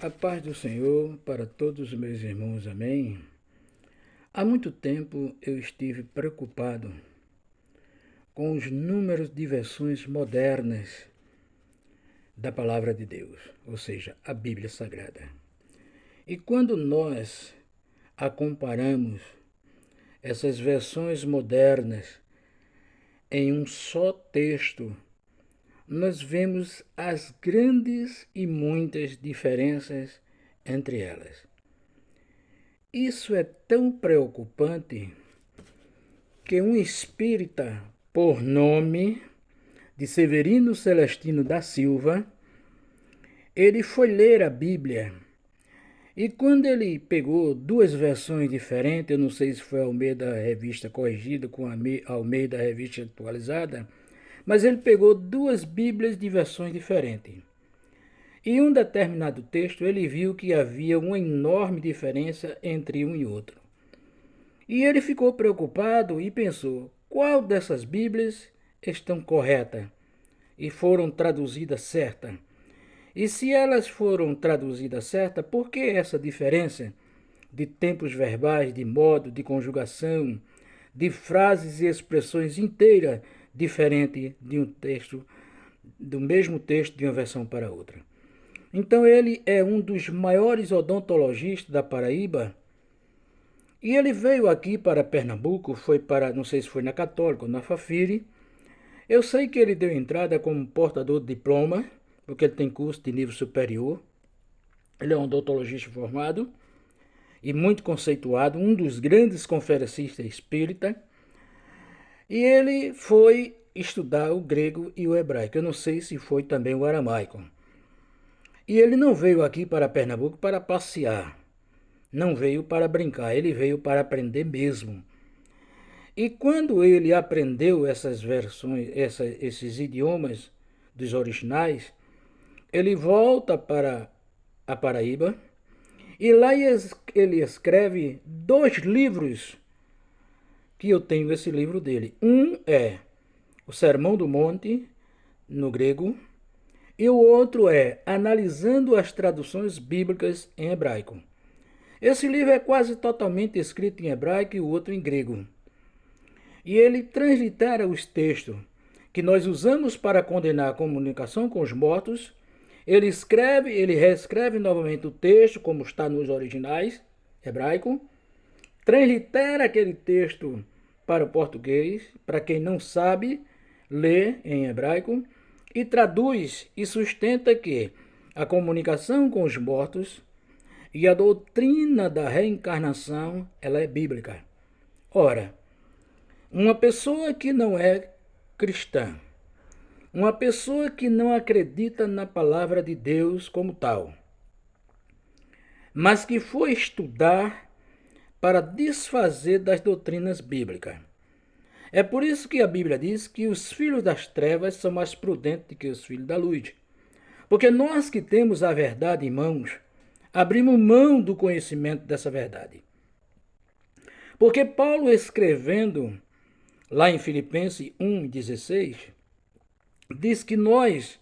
A paz do Senhor para todos os meus irmãos, amém? Há muito tempo eu estive preocupado com os números de versões modernas da Palavra de Deus, ou seja, a Bíblia Sagrada. E quando nós a comparamos, essas versões modernas, em um só texto, nós vemos as grandes e muitas diferenças entre elas. Isso é tão preocupante que um espírita, por nome de Severino Celestino da Silva, ele foi ler a Bíblia. E quando ele pegou duas versões diferentes, eu não sei se foi Almeida Revista Corrigida com Almeida Revista Atualizada, mas ele pegou duas Bíblias de versões diferentes. E em um determinado texto ele viu que havia uma enorme diferença entre um e outro. E ele ficou preocupado e pensou, qual dessas Bíblias estão corretas e foram traduzidas certas? E se elas foram traduzidas certas, por que essa diferença de tempos verbais, de modo, de conjugação, de frases e expressões inteiras diferente de um texto, do mesmo texto de uma versão para outra? Então ele é um dos maiores odontologistas da Paraíba e ele veio aqui para Pernambuco, foi para, não sei se foi na Católica ou na Fafiri. Eu sei que ele deu entrada como portador de diploma, porque ele tem curso de nível superior. Ele é um odontologista formado e muito conceituado, um dos grandes conferencistas espírita. E ele foi estudar o grego e o hebraico. Eu não sei se foi também o aramaico. E ele não veio aqui para Pernambuco para passear, não veio para brincar, ele veio para aprender mesmo. E quando ele aprendeu essas versões, esses idiomas dos originais, ele volta para a Paraíba e lá ele escreve dois livros, que eu tenho esse livro dele. Um é o Sermão do Monte, no grego, e o outro é Analisando as Traduções Bíblicas em Hebraico. Esse livro é quase totalmente escrito em hebraico e o outro em grego. E ele translitera os textos que nós usamos para condenar a comunicação com os mortos. Ele reescreve novamente o texto, como está nos originais hebraico, translitera aquele texto para o português, para quem não sabe ler em hebraico, e traduz e sustenta que a comunicação com os mortos e a doutrina da reencarnação, ela é bíblica. Ora, uma pessoa que não é cristã, uma pessoa que não acredita na palavra de Deus como tal, mas que foi estudar para desfazer das doutrinas bíblicas. É por isso que a Bíblia diz que os filhos das trevas são mais prudentes que os filhos da luz. Porque nós que temos a verdade em mãos, abrimos mão do conhecimento dessa verdade. Porque Paulo, escrevendo lá em Filipenses 1,16, diz que nós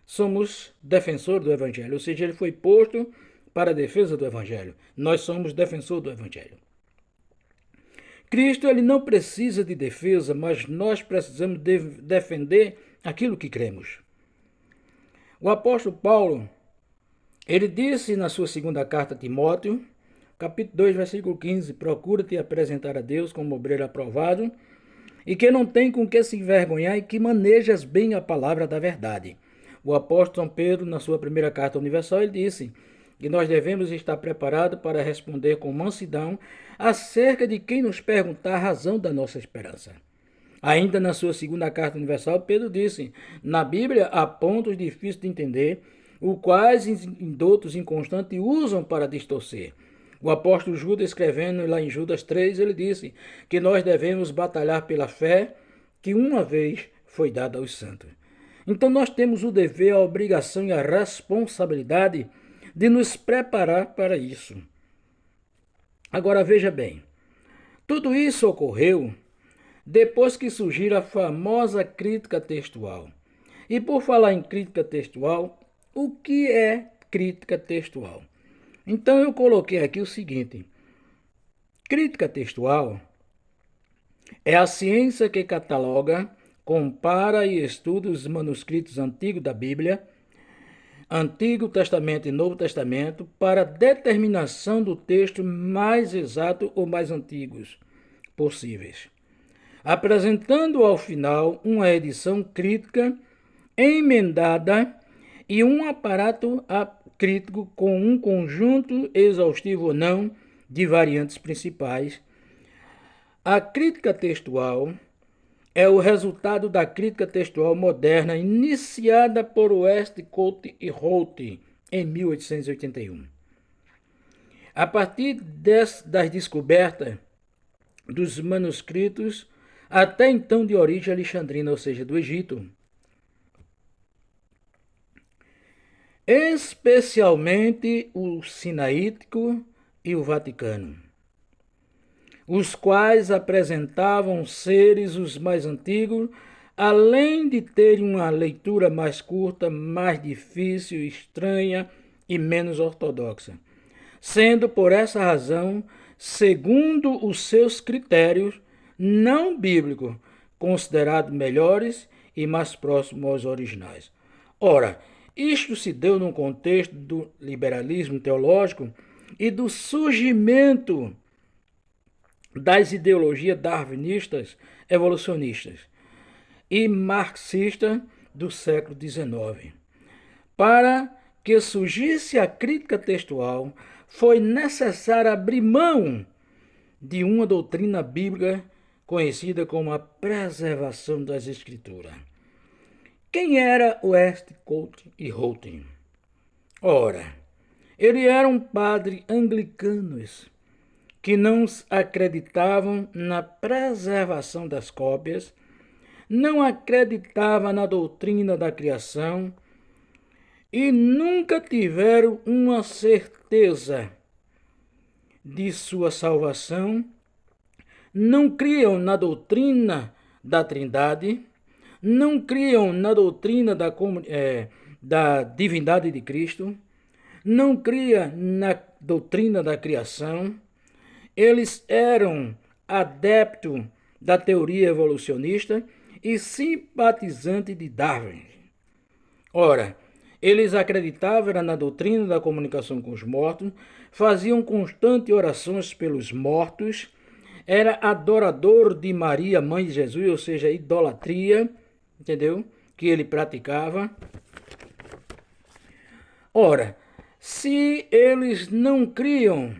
somos defensores do Evangelho, ou seja, ele foi posto para a defesa do Evangelho. Nós somos defensores do Evangelho. Cristo ele não precisa de defesa, mas nós precisamos defender aquilo que cremos. O apóstolo Paulo, ele disse na sua segunda carta a Timóteo, capítulo 2, versículo 15, procura te apresentar a Deus como obreiro aprovado, e que não tem com que se envergonhar e que manejas bem a palavra da verdade. O apóstolo São Pedro, na sua primeira carta universal, ele disse que nós devemos estar preparados para responder com mansidão acerca de quem nos perguntar a razão da nossa esperança. Ainda na sua segunda carta universal, Pedro disse, na Bíblia há pontos difíceis de entender, os quais indoutos inconstantes usam para distorcer. O apóstolo Judas, escrevendo lá em Judas 3, ele disse que nós devemos batalhar pela fé que uma vez foi dada aos santos. Então nós temos o dever, a obrigação e a responsabilidade de nos preparar para isso. Agora veja bem, tudo isso ocorreu depois que surgiu a famosa crítica textual. E por falar em crítica textual, o que é crítica textual. Então eu coloquei aqui o seguinte: crítica textual é a ciência que cataloga, compara e estuda os manuscritos antigos da Bíblia, Antigo Testamento e Novo Testamento, para determinação do texto mais exato ou mais antigos possíveis, apresentando ao final uma edição crítica emendada e um aparato crítico com um conjunto exaustivo ou não de variantes principais. A crítica textual é o resultado da crítica textual moderna iniciada por Westcott e Holt em 1881. A partir das descobertas dos manuscritos até então de origem alexandrina, ou seja, do Egito, especialmente o Sinaítico e o Vaticano, os quais apresentavam seres os mais antigos, além de terem uma leitura mais curta, mais difícil, estranha e menos ortodoxa, sendo por essa razão, segundo os seus critérios não bíblicos, considerados melhores e mais próximos aos originais. Ora, isto se deu num contexto do liberalismo teológico e do surgimento das ideologias darwinistas, evolucionistas e marxistas do século XIX. Para que surgisse a crítica textual, foi necessário abrir mão de uma doutrina bíblica conhecida como a preservação das Escrituras. Quem era Westcott e Holt? Ora, ele era um padre anglicanos que não acreditavam na preservação das cópias, não acreditavam na doutrina da criação e nunca tiveram uma certeza de sua salvação, não criam na doutrina da Trindade, não criam na doutrina da divindade de Cristo, não criam na doutrina da criação. Eles eram adeptos da teoria evolucionista e simpatizantes de Darwin. Ora, eles acreditavam na doutrina da comunicação com os mortos, faziam constantes orações pelos mortos, era adorador de Maria, mãe de Jesus, ou seja, idolatria, entendeu? Que ele praticava. Ora, se eles não criam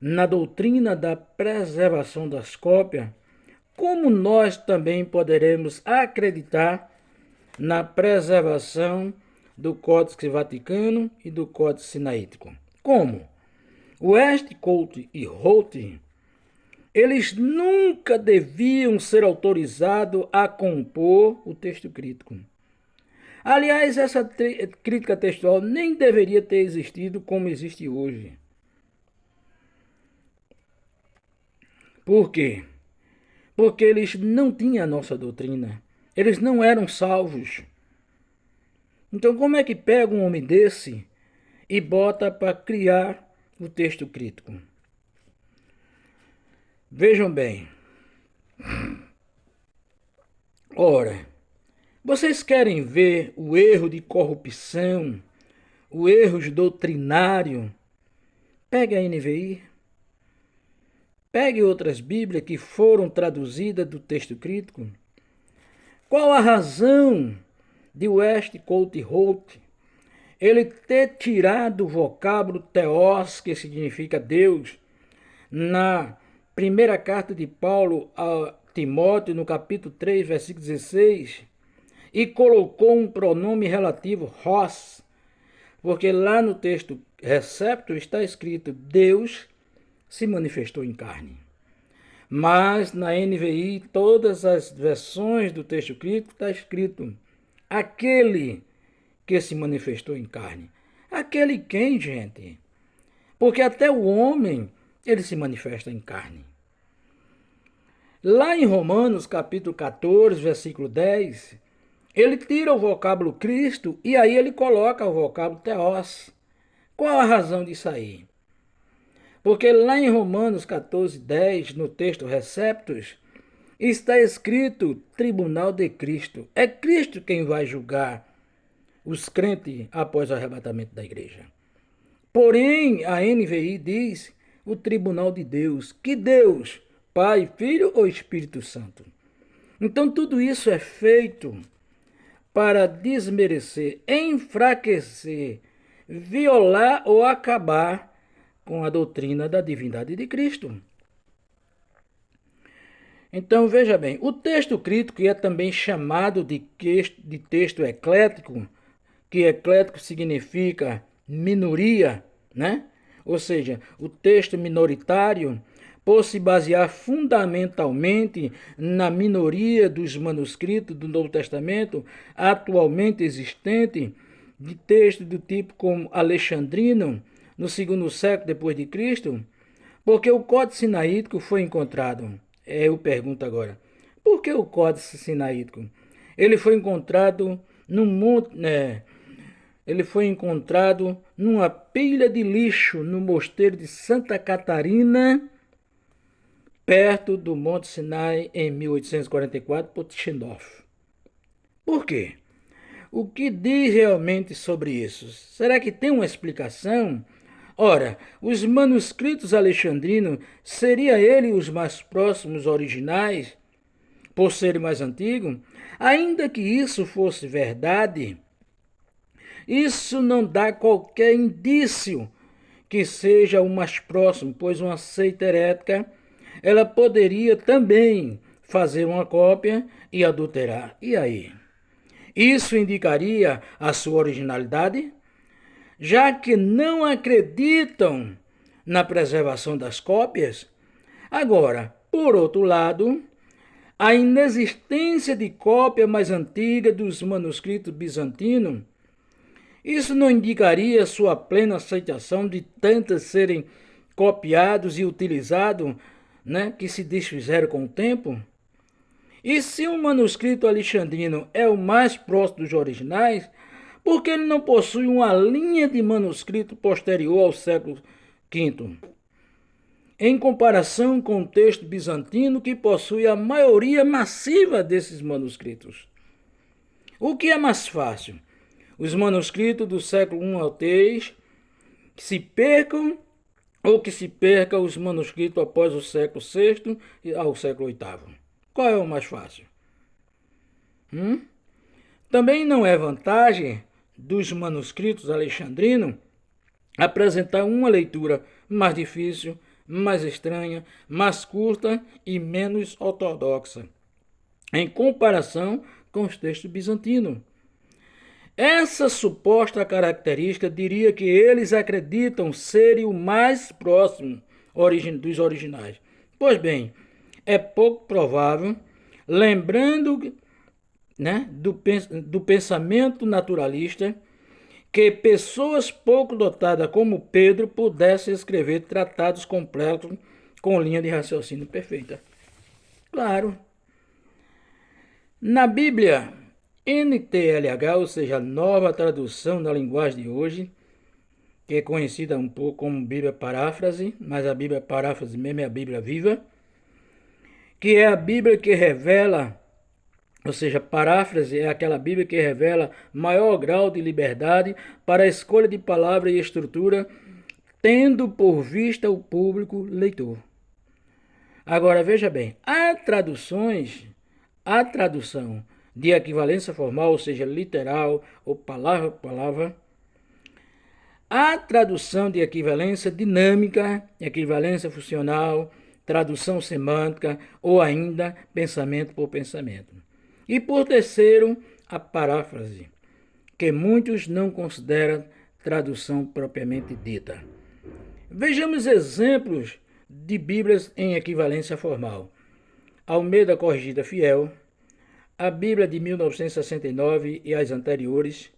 na doutrina da preservação das cópias, como nós também poderemos acreditar na preservação do Códice Vaticano e do Códice Sinaítico? Como? Westcott e Holt, eles nunca deviam ser autorizados a compor o texto crítico. Aliás, essa crítica textual nem deveria ter existido como existe hoje. Por quê? Porque eles não tinham a nossa doutrina. Eles não eram salvos. Então, como é que pega um homem desse e bota para criar o texto crítico? Vejam bem. Ora, vocês querem ver o erro de corrupção, o erro doutrinário? Pegue a NVI. Pegue outras Bíblias que foram traduzidas do texto crítico. Qual a razão de Westcott e Holt ele ter tirado o vocábulo teós, que significa Deus, na primeira carta de Paulo a Timóteo, no capítulo 3, versículo 16, e colocou um pronome relativo, hos, porque lá no texto receptor está escrito Deus se manifestou em carne. Mas na NVI, todas as versões do texto crítico está escrito aquele que se manifestou em carne. Aquele quem, gente? Porque até o homem, ele se manifesta em carne. Lá em Romanos, capítulo 14, versículo 10, Ele tira o vocábulo Cristo e aí ele coloca o vocábulo Theos. Qual a razão disso aí? Porque lá em Romanos 14:10, no texto Receptus, está escrito tribunal de Cristo. É Cristo quem vai julgar os crentes após o arrebatamento da igreja. Porém, a NVI diz o tribunal de Deus. Que Deus? Pai, Filho ou Espírito Santo? Então tudo isso é feito para desmerecer, enfraquecer, violar ou acabar com a doutrina da divindade de Cristo. Então veja bem, o texto crítico é também chamado de texto eclético, que eclético significa minoria, né? Ou seja, o texto minoritário, por se basear fundamentalmente na minoria dos manuscritos do Novo Testamento atualmente existente, de texto do tipo como alexandrino, no segundo século depois de Cristo, porque o Códice Sinaítico foi encontrado. Eu pergunto agora, por que o Códice Sinaítico? Ele foi encontrado num monte, ele foi encontrado numa pilha de lixo no mosteiro de Santa Catarina, perto do Monte Sinai, em 1844, por Tischendorf. Por quê? O que diz realmente sobre isso? Será que tem uma explicação? Ora, os manuscritos alexandrinos, seria ele os mais próximos originais, por serem mais antigos? Ainda que isso fosse verdade, isso não dá qualquer indício que seja o mais próximo, pois uma seita herética, ela poderia também fazer uma cópia e adulterar. E aí? Isso indicaria a sua originalidade? Já que não acreditam na preservação das cópias. Agora, por outro lado, a inexistência de cópia mais antiga dos manuscritos bizantinos, isso não indicaria sua plena aceitação de tantas serem copiados e utilizados, que se desfizeram com o tempo? E se o manuscrito alexandrino é o mais próximo dos originais, por que ele não possui uma linha de manuscrito posterior ao século V, em comparação com o texto bizantino, que possui a maioria massiva desses manuscritos? O que é mais fácil? Os manuscritos do século I ao III se percam, ou que se perca os manuscritos após o século VI e ao século VIII? Qual é o mais fácil? Também não é vantagem dos manuscritos alexandrinos apresentar uma leitura mais difícil, mais estranha, mais curta e menos ortodoxa, em comparação com os textos bizantinos. Essa suposta característica diria que eles acreditam serem o mais próximo dos originais. Pois bem, é pouco provável, lembrando do pensamento naturalista, que pessoas pouco dotadas como Pedro pudessem escrever tratados completos com linha de raciocínio perfeita. Claro. Na Bíblia, NTLH, ou seja, nova tradução da linguagem de hoje, que é conhecida um pouco como Bíblia Paráfrase, mas a Bíblia Paráfrase mesmo é a Bíblia Viva, que é a Bíblia que revela, ou seja, paráfrase é aquela Bíblia que revela maior grau de liberdade para a escolha de palavra e estrutura, tendo por vista o público leitor. Agora, veja bem, a tradução de equivalência formal, ou seja, literal ou palavra por palavra, a tradução de equivalência dinâmica, equivalência funcional, tradução semântica ou ainda pensamento por pensamento. E por terceiro, a paráfrase, que muitos não consideram tradução propriamente dita. Vejamos exemplos de Bíblias em equivalência formal. Almeida Corrigida Fiel, a Bíblia de 1969 e as anteriores,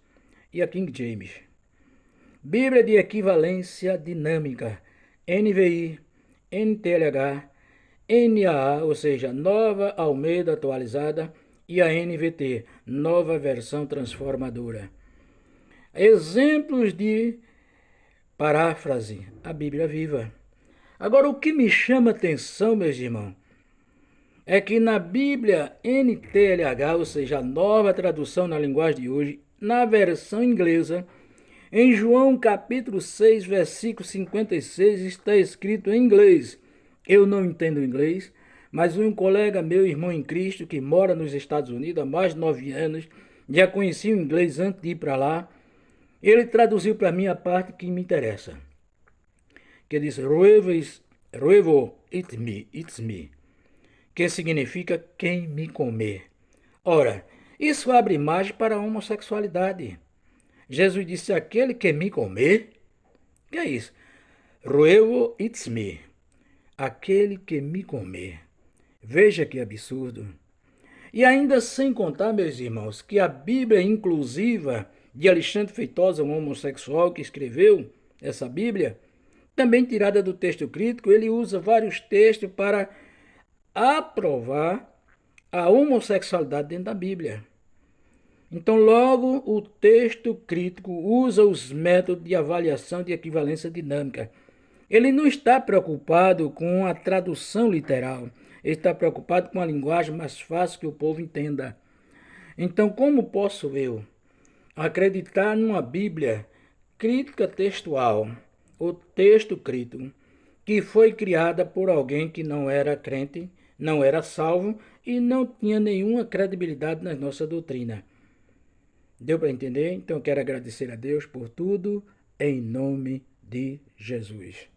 e a King James. Bíblia de equivalência dinâmica, NVI, NTLH, NAA, ou seja, Nova Almeida Atualizada, e a NVT, Nova Versão Transformadora. Exemplos de paráfrase, a Bíblia Viva. Agora, o que me chama atenção, meus irmãos, é que na Bíblia NTLH, ou seja, a nova tradução na linguagem de hoje, na versão inglesa, em João capítulo 6, versículo 56, está escrito em inglês. Eu não entendo inglês, mas um colega meu, irmão em Cristo, que mora nos Estados Unidos há mais de 9 anos, já conhecia o inglês antes de ir para lá, ele traduziu para mim a parte que me interessa, que diz, Ruevo, it's me, que significa quem me comer. Ora, isso abre margem para a homossexualidade. Jesus disse, aquele que me comer, que é isso? Ruevo, it's me, aquele que me comer. Veja que absurdo. E ainda sem contar, meus irmãos, que a Bíblia inclusiva de Alexandre Feitosa, um homossexual que escreveu essa Bíblia, também tirada do texto crítico, ele usa vários textos para aprovar a homossexualidade dentro da Bíblia. Então, logo, o texto crítico usa os métodos de avaliação de equivalência dinâmica. Ele não está preocupado com a tradução literal, ele está preocupado com a linguagem mais fácil que o povo entenda. Então, como posso eu acreditar numa Bíblia crítica textual, ou texto crítico, que foi criada por alguém que não era crente, não era salvo e não tinha nenhuma credibilidade na nossa doutrina? Deu para entender? Então eu quero agradecer a Deus por tudo, em nome de Jesus.